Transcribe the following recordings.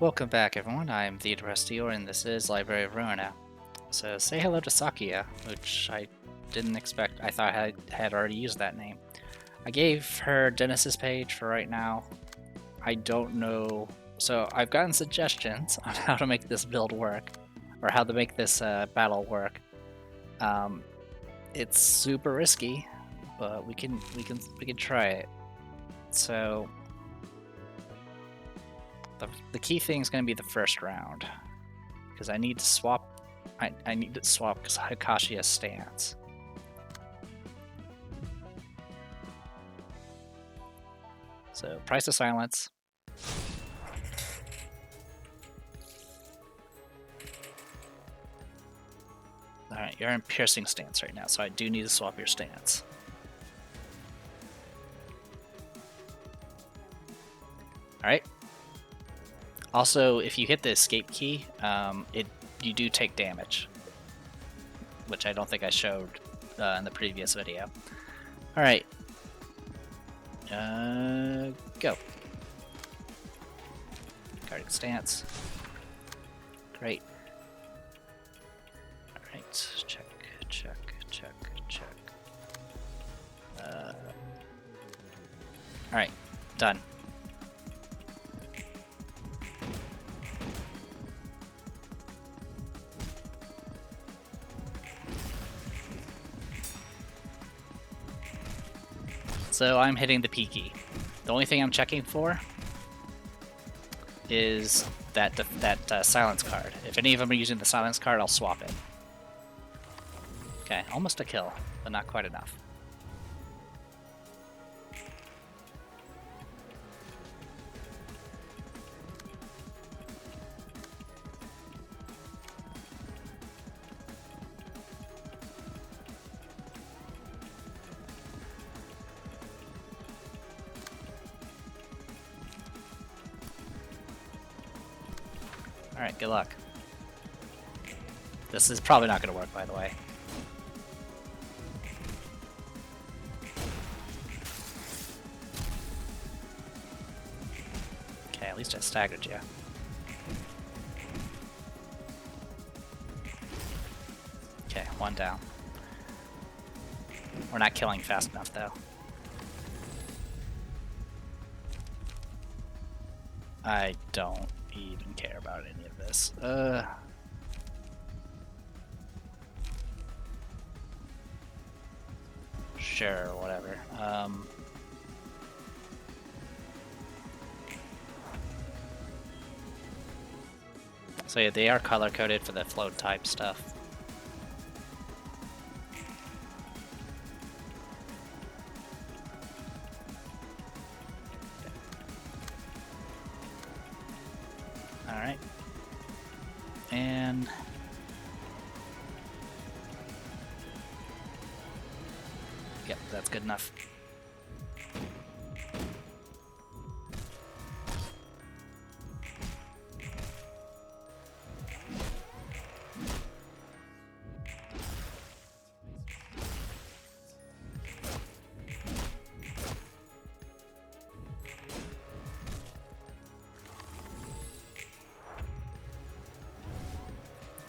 Welcome back, everyone. I'm the Deprestior, and this is Library of Ruina. So say hello to Sakia, which I didn't expect. I thought I had already used that name. I gave her Dennis's page for right now. I don't know. So I've gotten suggestions on how to make this build work, or how to make this battle work. It's super risky, but we can try it. So the key thing is going to be the first round, because I need to swap. I need to swap Hikashia's stance. So Price of Silence. Alright, you're in piercing stance right now, so I do need to swap your stance. Alright. Also, if you hit the escape key, you do take damage, which I don't think I showed in the previous video. Alright. Go. Guarding stance. Great. Alright, check. Alright, done. So I'm hitting the P key. The only thing I'm checking for is that silence card. If any of them are using the silence card, I'll swap it. Okay, almost a kill, but not quite enough. Alright, good luck. This is probably not going to work, by the way. Okay, at least I staggered you. Okay, one down. We're not killing fast enough, though. I don't even care about any of this. Sure, whatever. So yeah, they are color-coded for the float type stuff. Alright. And yep, that's good enough.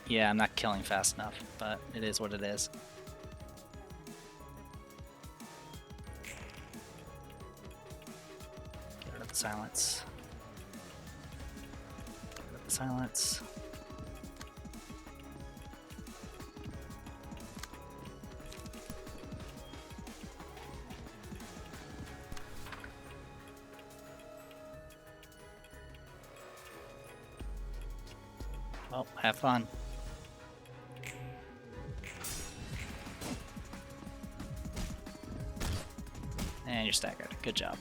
Yeah, I'm not killing fast enough, but it is what it is. Get rid of the silence. Get rid of the silence. Well, have fun. And you're staggered. Good job.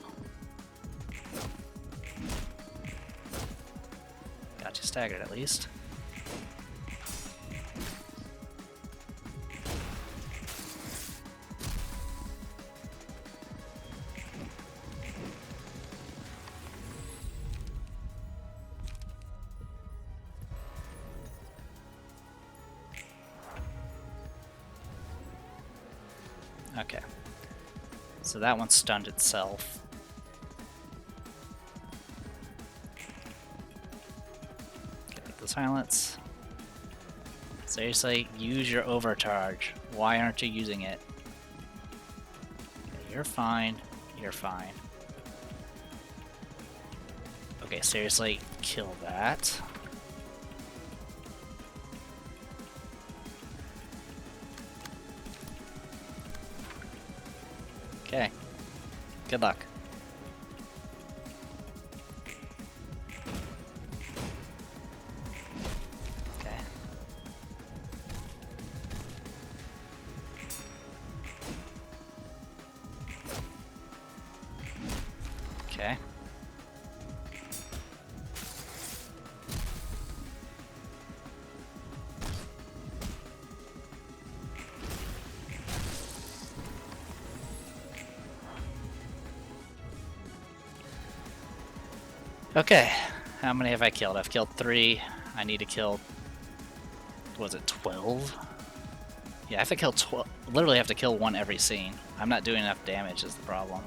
Got you staggered at least. Okay. So that one stunned itself. the silence. Seriously, use your overcharge. Why aren't you using it? Okay, you're fine. You're fine. Okay, seriously, kill that. Okay. Good luck. Okay. Okay. Okay, how many have I killed? I've killed 3. I need to kill, was it 12? Yeah, I have to kill 12. Literally have to kill 1 every scene. I'm not doing enough damage is the problem.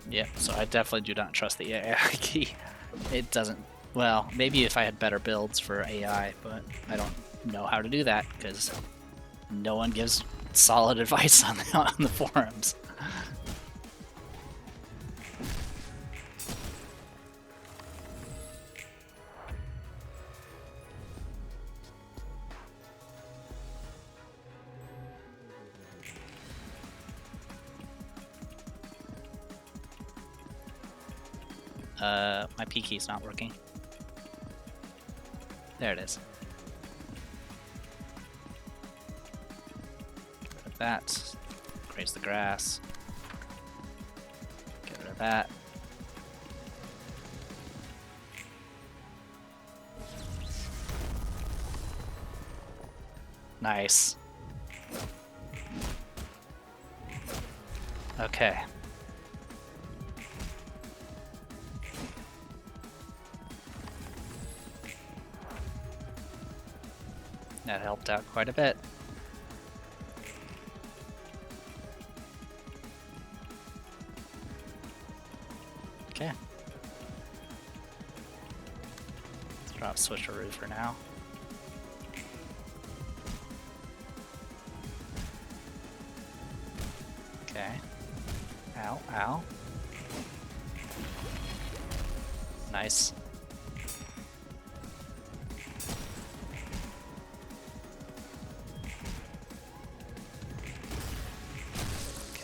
Yep, so I definitely do not trust the AI key. It doesn't... Well, maybe if I had better builds for AI, but I don't know how to do that, because no one gives solid advice on the forums. My P key's not working. There it is. Get rid of that. Graze the grass. Get rid of that. Nice. Okay. That helped out quite a bit. Okay. Let's drop switcheroo for now. Okay. Ow, ow. Nice.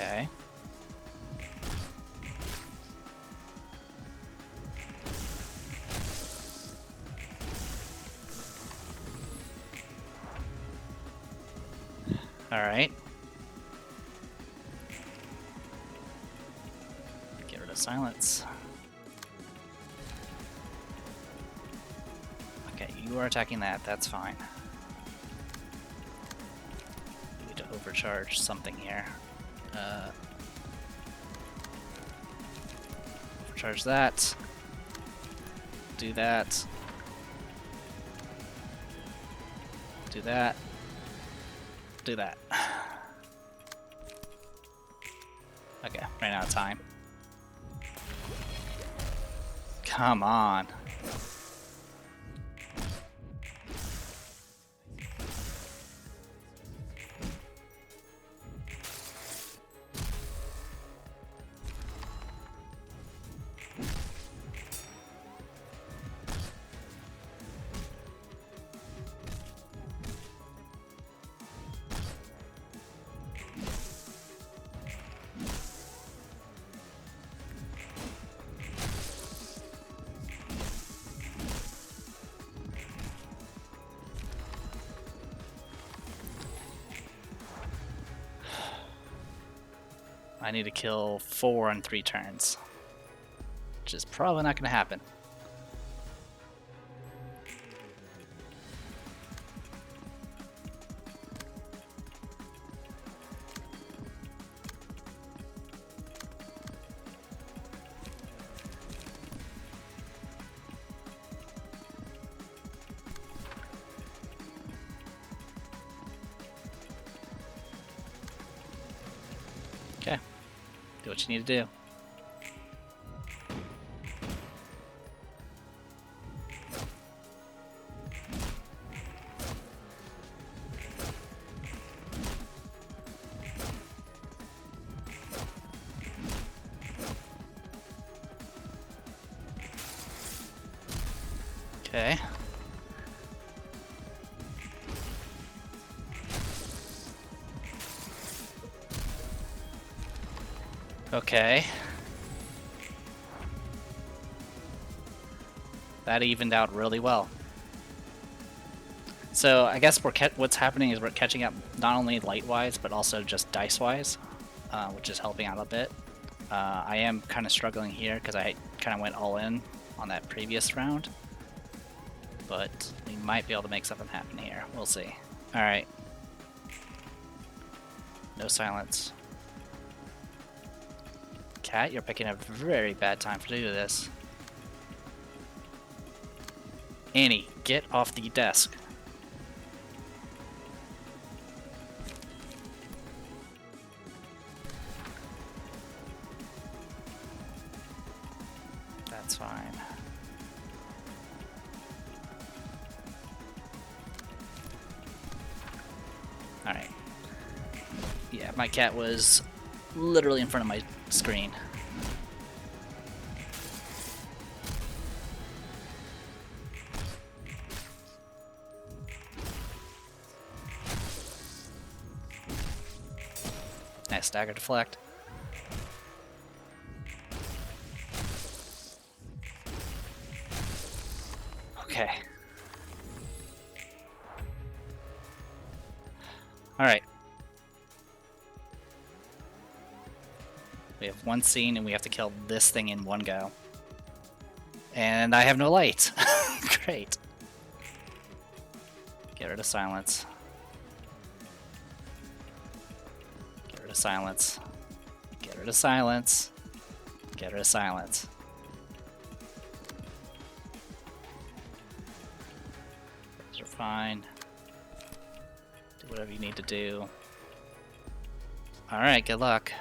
Okay. All right. Get rid of silence. Okay, you are attacking that. That's fine. We need to overcharge something here. Overcharge that. Do that. Do that. Do that. Okay, ran out of time. Come on. I need to kill 4 in 3 turns, which is probably not going to happen. Okay, do what you need to do. Okay. Okay. That evened out really well. So I guess what's happening is we're catching up not only light-wise, but also just dice-wise, which is helping out a bit. I am kind of struggling here because I kind of went all in on that previous round. But we might be able to make something happen here. We'll see. Alright. No silence. Cat, you're picking a very bad time to do this. Annie, get off the desk. That's fine. Alright. Yeah, my cat was literally in front of my screen. Nice stagger deflect. Okay. Alright. We have one scene and we have to kill this thing in one go. And I have no light. Great. Get rid of silence. Get rid of silence. Get rid of silence. Get rid of silence. Those are fine. Do whatever you need to do. Alright, good luck.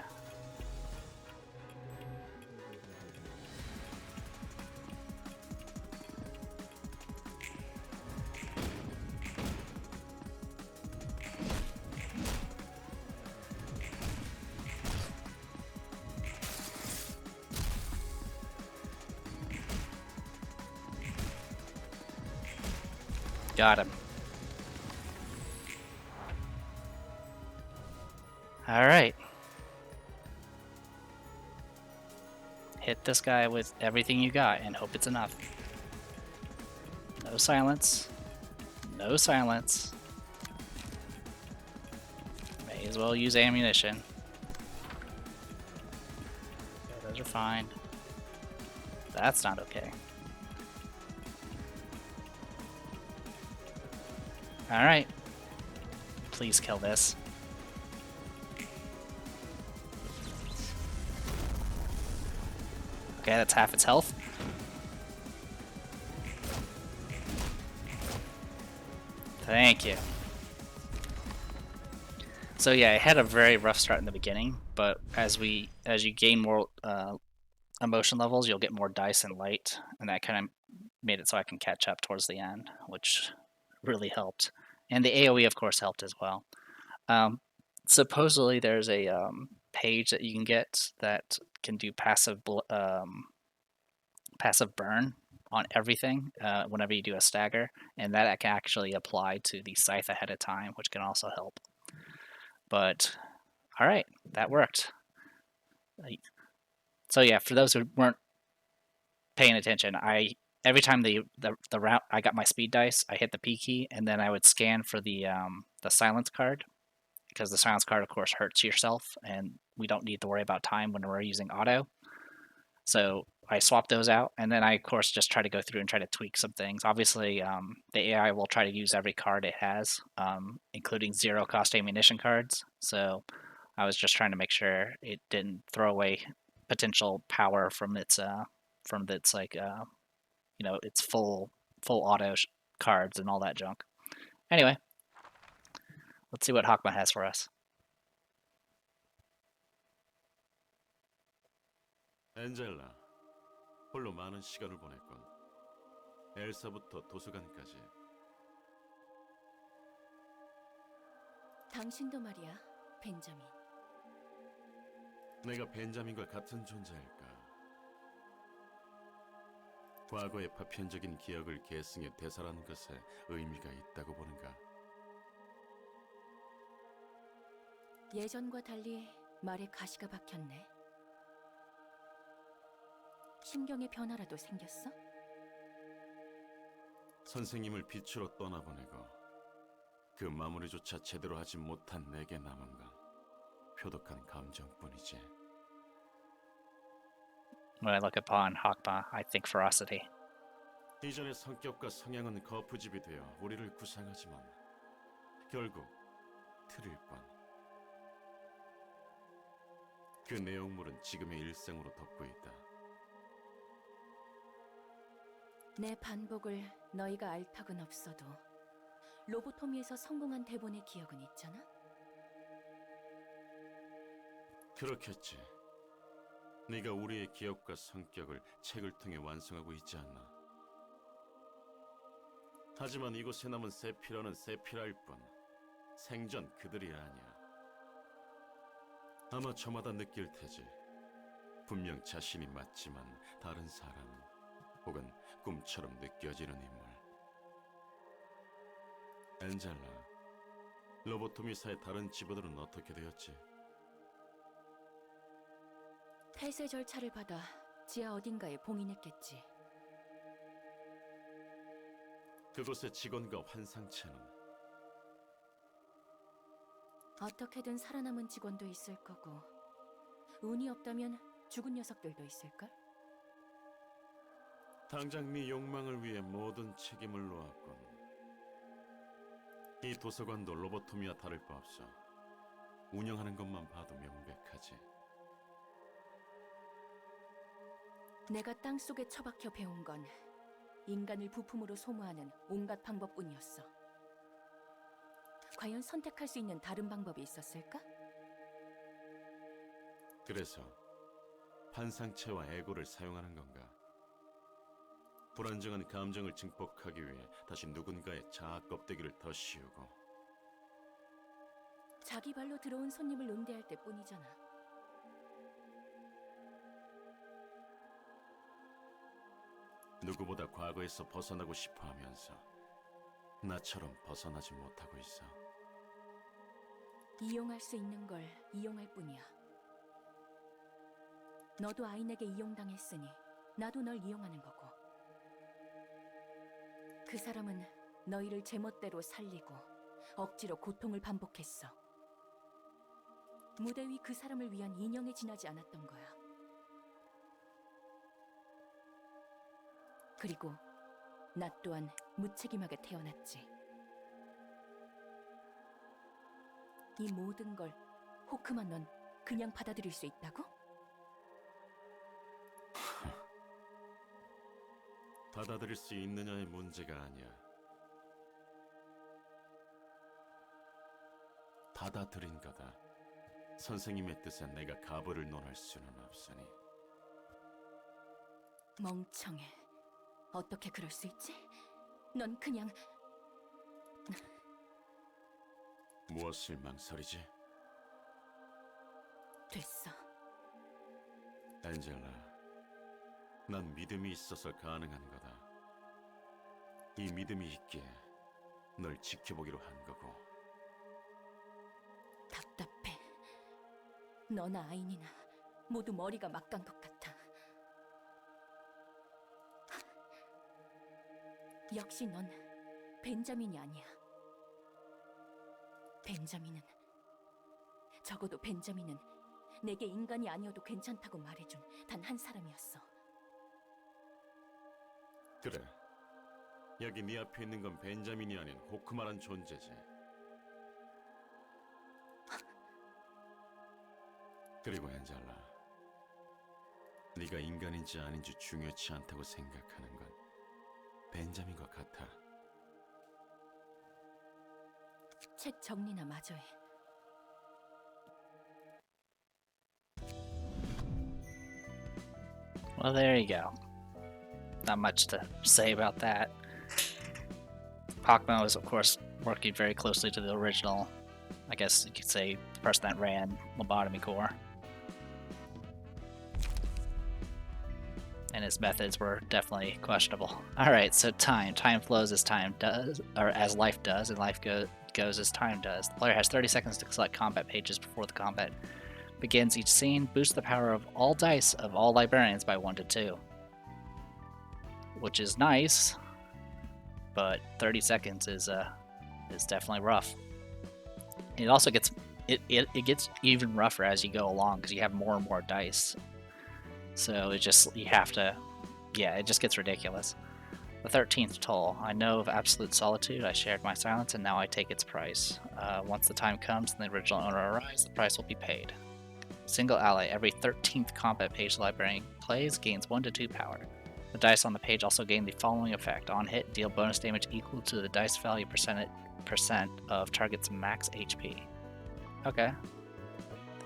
Got him. Alright. Hit this guy with everything you got and hope it's enough. No silence. No silence. May as well use ammunition. Okay, those are fine. That's not okay. Alright. Please kill this. Okay, that's half its health. Thank you. So yeah, it had a very rough start in the beginning, but as you gain more emotion levels, you'll get more dice and light, and that kind of made it so I can catch up towards the end, which really helped. And the AoE, of course, helped as well. Supposedly, there's a page that you can get that can do passive burn on everything whenever you do a stagger, and that can actually apply to the scythe ahead of time, which can also help. But all right, that worked. So yeah, for those who weren't paying attention, every time the round I got my speed dice, I hit the P key, and then I would scan for the silence card, because the silence card, of course, hurts yourself, and we don't need to worry about time when we're using auto. So I swapped those out, and then I, of course, just try to go through and try to tweak some things. Obviously, the AI will try to use every card it has, including zero-cost ammunition cards. So I was just trying to make sure it didn't throw away potential power from its like its full auto cards and all that junk. Anyway, let's see what Hakma has for us. 엔젤라, 홀로 많은 시간을 보냈군. 엘사부터 도서관까지. 당신도 말이야, 벤자민. 내가 벤자민과 같은 존재일까? 과거의 파편적인 기억을 계승해 되살아는 것에 의미가 있다고 보는가? 예전과 달리 말에 가시가 박혔네. 심경의 변화라도 생겼어? 선생님을 빛으로 떠나보내고 그 마무리조차 제대로 하지 못한 내게 남은 건 표독한 감정뿐이지. When I look upon Hakma, I think ferocity. 이전의 성격과 성향은 거푸집이 되어 우리를 구상하지만 결국 틀일 뿐. 그 내용물은 지금의 일상으로 덮고 있다. 내 반복을 너희가 알 턱은 없어도 로보토미에서 성공한 대본의 기억은 있잖아? 그렇겠지. 네가 우리의 기억과 성격을 책을 통해 완성하고 있지 않나. 하지만 이곳에 남은 세피라는 세피라일 뿐 생전 그들이 아니야. 아마 저마다 느낄 테지. 분명 자신이 맞지만 다른 사람 혹은 꿈처럼 느껴지는 인물. 엔젤라, 로보토미사의 다른 직원들은 어떻게 되었지? 폐쇄 절차를 받아 지하 어딘가에 봉인했겠지. 그곳의 직원과 환상체는? 어떻게든 살아남은 직원도 있을 거고 운이 없다면 죽은 녀석들도 있을걸? 당장 네 욕망을 위해 모든 책임을 놓았군. 이 도서관도 로보토미와 다를 바 없어. 운영하는 것만 봐도 명백하지. 내가 땅속에 처박혀 배운 건 인간을 부품으로 소모하는 온갖 방법뿐이었어. 과연 선택할 수 있는 다른 방법이 있었을까? 그래서 환상체와 에고를 사용하는 건가? 불안정한 감정을 증폭하기 위해 다시 누군가의 자아 껍데기를 더 씌우고. 자기 발로 들어온 손님을 응대할 때뿐이잖아. 누구보다 과거에서 벗어나고 싶어 하면서 나처럼 벗어나지 못하고 있어. 이용할 수 있는 걸 이용할 뿐이야. 너도 아인에게 이용당했으니 나도 널 이용하는 거고. 그 사람은 너희를 제멋대로 살리고 억지로 고통을 반복했어. 무대 위 그 사람을 위한 인형에 지나지 않았던 거야. 그리고 나 또한 무책임하게 태어났지. 이 모든 걸 호크만 넌 그냥 받아들일 수 있다고? 받아들일 수 있느냐의 문제가 아니야. 받아들인 거다. 선생님의 뜻에 내가 가부를 논할 수는 없으니. 멍청해. 어떻게 그럴 수 있지? 넌 그냥... 무엇을 망설이지? 됐어. 엔젤라, 난 믿음이 있어서 가능한 거다. 이 믿음이 있기에 널 지켜보기로 한 거고. 답답해. 너나 아인이나 모두 머리가 막간 것 같아. 역시 넌 벤자민이 아니야. 벤자민은 적어도 벤자민은 내게 인간이 아니어도 괜찮다고 말해준 단 한 사람이었어. 그래. 여기 네 앞에 있는 건 벤자민이 아닌 호크마란 존재지. 그리고 엔젤라, 네가 인간인지 아닌지 중요치 않다고 생각하는 건 벤자민과 같아. 책 정리나 마저 해. Well, there you go. Not much to say about that. Pakma was, of course, working very closely to the original, I guess you could say, the person that ran Lobotomy Corps. And his methods were definitely questionable. Alright, so time. Time flows as time does, or as life does, and life goes as time does. The player has 30 seconds to select combat pages before the combat begins each scene. Boost the power of all dice of all librarians by 1 to 2. Which is nice, but 30 seconds is definitely rough. It also gets it gets even rougher as you go along because you have more and more dice. So it just you have to, yeah, it just gets ridiculous. The 13th toll. I know of absolute solitude. I shared my silence, and now I take its price. Once the time comes and the original owner arrives, the price will be paid. Single ally. Every 13th combat page the librarian plays gains 1 to 2 power. The dice on the page also gain the following effect. On hit, deal bonus damage equal to the dice value percent of target's max HP. Okay.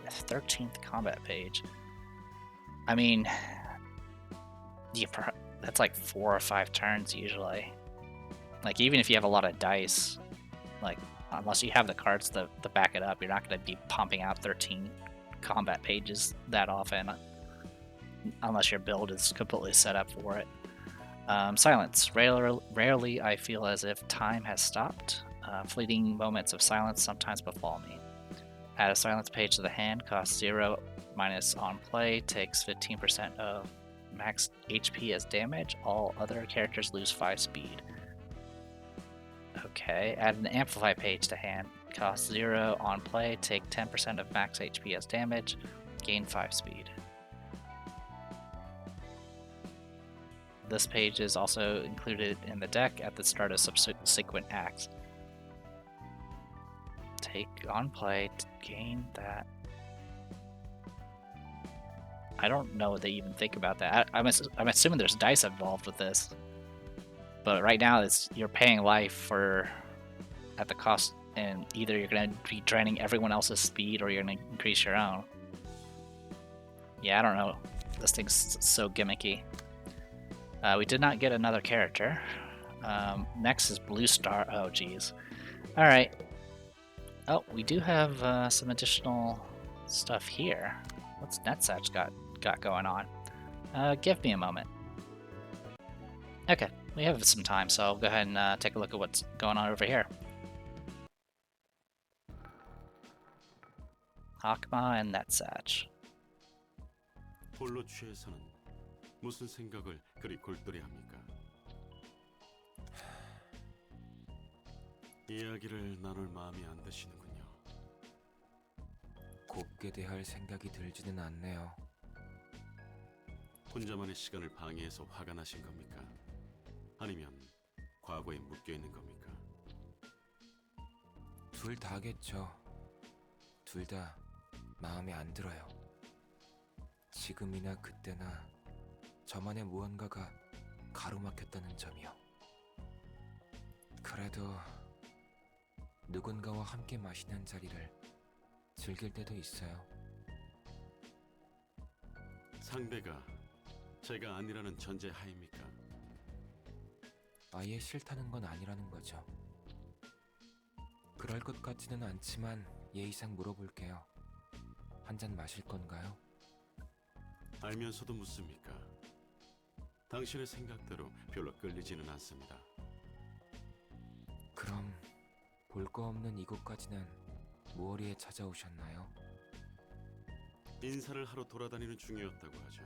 13th combat page. I mean, that's like 4 or 5 turns usually. Like, even if you have a lot of dice, like, unless you have the cards to back it up, you're not going to be pumping out 13 combat pages that often, unless your build is completely set up for it. Silence. Rarely I feel as if time has stopped. Fleeting moments of silence sometimes befall me. Add a silence page to the hand, costs 0, minus on play, takes 15% of max HP as damage. All other characters lose 5 speed. Okay, add an amplify page to hand, costs 0 on play, take 10% of max HP as damage, gain 5 speed. This page is also included in the deck at the start of subsequent acts. Take on play to gain that. I don't know what they even think about that. I'm assuming there's dice involved with this, but right now you're paying life for at the cost, and either you're going to be draining everyone else's speed or you're going to increase your own. Yeah, I don't know. This thing's so gimmicky. We did not get another character. Next is Blue Star. Oh, geez. All right. Oh, we do have some additional stuff here. What's Netsatch got going on? Give me a moment. Okay, we have some time, so I'll go ahead and take a look at what's going on over here. Hakma and Netsatch. 홀로 취해서는 무슨 생각을 그리 골똘히 합니까? 이야기를 나눌 마음이 안 드시는군요. 곱게 대할 생각이 들지는 않네요. 혼자만의 시간을 방해해서 화가 나신 겁니까? 아니면 과거에 묶여 있는 겁니까? 둘 다겠죠. 둘 다 마음에 안 들어요. 지금이나 그때나 저만의 무언가가 가로막혔다는 점이요. 그래도 누군가와 함께 마시는 자리를 즐길 때도 있어요. 상대가 제가 아니라는 전제 하입니까? 아예 싫다는 건 아니라는 거죠. 그럴 것 같지는 않지만 예의상 물어볼게요. 한 잔 마실 건가요? 알면서도 묻습니까? 당신의 생각대로 별로 끌리지는 않습니다. 그럼 볼 거 없는 이곳까지는 무얼이에 찾아오셨나요? 인사를 하러 돌아다니는 중이었다고 하죠.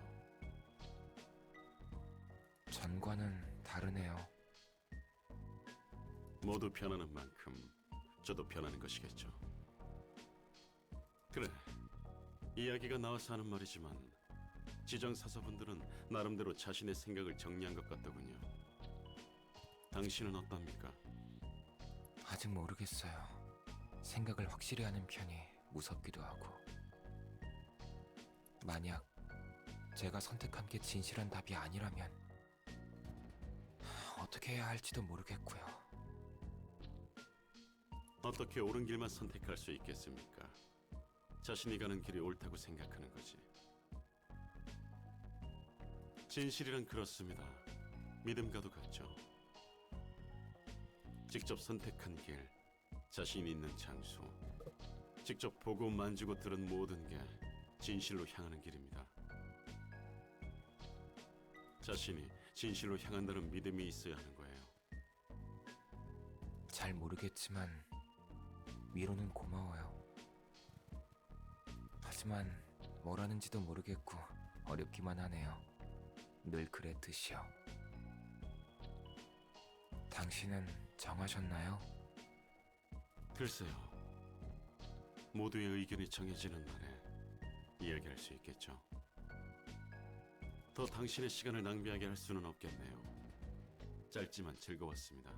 전과는 다르네요. 모두 변하는 만큼 저도 변하는 것이겠죠. 그래. 이야기가 나와서 하는 말이지만 지정사서분들은 나름대로 자신의 생각을 정리한 것 같더군요. 당신은 어떻습니까? 아직 모르겠어요. 생각을 확실히 하는 편이 무섭기도 하고. 만약 제가 선택한 게 진실한 답이 아니라면 어떻게 해야 할지도 모르겠고요. 어떻게 옳은 길만 선택할 수 있겠습니까? 자신이 가는 길이 옳다고 생각하는 거지. 진실이란 그렇습니다. 믿음과도 같죠. 직접 선택한 길, 자신 있는 장소, 직접 보고 만지고 들은 모든 게 진실로 향하는 길입니다. 자신이 진실로 향한다는 믿음이 있어야 하는 거예요. 잘 모르겠지만 위로는 고마워요. 하지만 뭘 하는지도 모르겠고 어렵기만 하네요. 늘 그랬듯이요. 당신은 정하셨나요? 글쎄요. 모두의 의견이 정해지는 날에 이야기할 수 있겠죠. 더 당신의 시간을 낭비하게 할 수는 없겠네요. 짧지만 즐거웠습니다.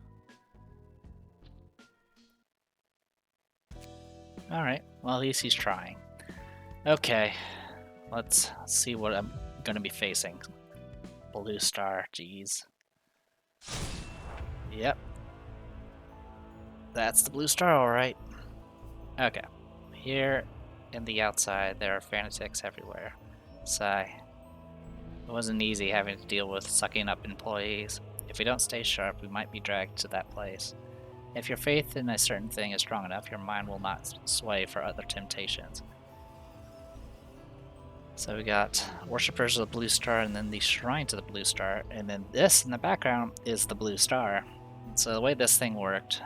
Alright, well, at least he's trying. Okay, let's see what I'm gonna be facing. Blue star, jeez. Yep. That's the blue star, alright. Okay. Here in the outside, there are fanatics everywhere. Sigh. It wasn't easy having to deal with sucking up employees. If we don't stay sharp, we might be dragged to that place. If your faith in a certain thing is strong enough, your mind will not sway for other temptations. So we got worshippers of the blue star, and then the shrine to the blue star, and then this in the background is the blue star. So the way this thing worked,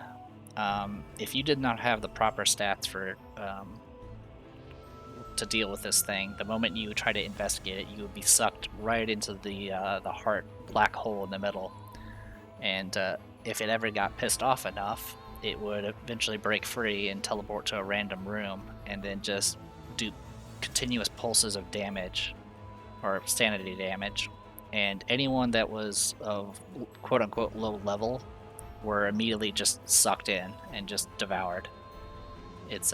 if you did not have the proper stats for to deal with this thing, the moment you try to investigate it, you would be sucked right into the heart black hole in the middle. And if it ever got pissed off enough, it would eventually break free and teleport to a random room, and then just do continuous pulses of damage, or sanity damage. And anyone that was of quote-unquote low level were immediately just sucked in and just devoured. It's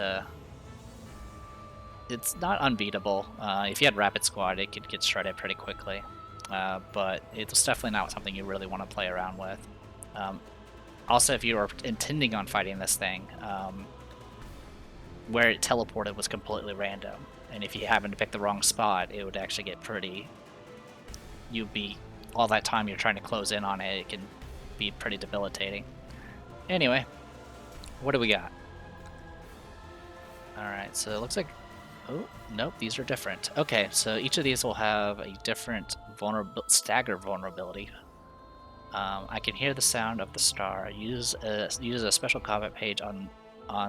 not unbeatable. If you had Rapid Squad, it could get shredded pretty quickly. But it's definitely not something you really want to play around with. Also, if you were intending on fighting this thing, where it teleported was completely random. And if you happened to pick the wrong spot, it would actually get pretty... You'd be... All that time you're trying to close in on it, it can be pretty debilitating. Anyway, what do we got? Alright, so it looks like... Oh, nope, these are different. Okay, so each of these will have a different stagger vulnerability. I can hear the sound of the star. Use a special combat page on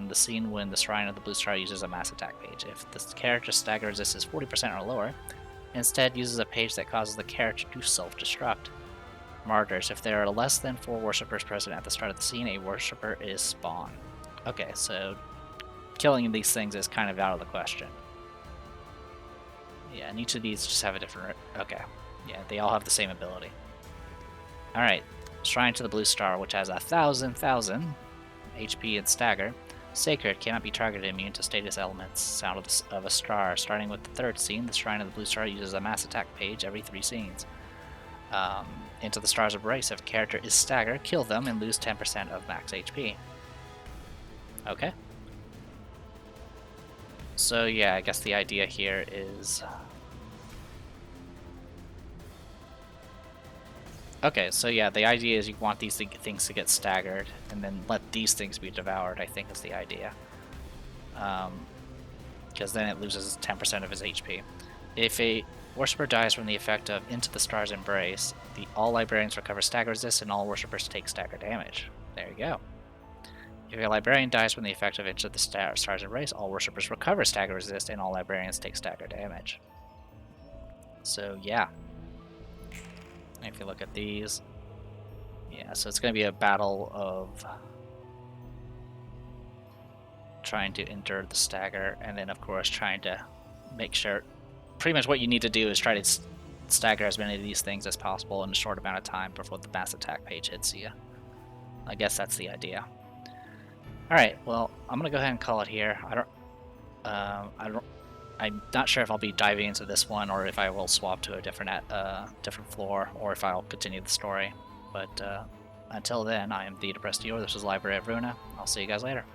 the scene when the Shrine of the Blue Star uses a mass attack page. If the character's stagger resist is 40% or lower, instead uses a page that causes the character to self-destruct. Martyrs. If there are less than 4 worshippers present at the start of the scene, a worshipper is spawned. Okay, so killing these things is kind of out of the question. Yeah, and each of these just have a different... Okay, yeah, they all have the same ability. Alright, Shrine to the Blue Star, which has 1,000 HP and stagger. Sacred, cannot be targeted, immune to status elements. Sound of a star. Starting with the third scene, the Shrine of the Blue Star uses a mass attack page every 3 scenes. Into the Star's Embrace, if a character is staggered, kill them and lose 10% of max HP. Okay. So yeah, I guess the idea here is... Okay, so yeah, the idea is you want these things to get staggered, and then let these things be devoured, I think is the idea. Because then it loses 10% of his HP. If a worshipper dies from the effect of Into the Star's Embrace, all librarians recover stagger resist, and all worshippers take stagger damage. There you go. If a librarian dies from the effect of Into the Star's Embrace, all worshippers recover stagger resist, and all librarians take stagger damage. So yeah. If you look at these, yeah, so it's going to be a battle of... trying to endure the stagger, and then of course trying to make sure. Pretty much what you need to do is try to stagger as many of these things as possible in a short amount of time before the mass attack page hits you. I guess that's the idea. All right, well, I'm gonna go ahead and call it here. I'm not sure if I'll be diving into this one or if I will swap to a different floor, or if I'll continue the story. But until then, I am the Depressed Eeyore. This is Library of Ruina. I'll see you guys later.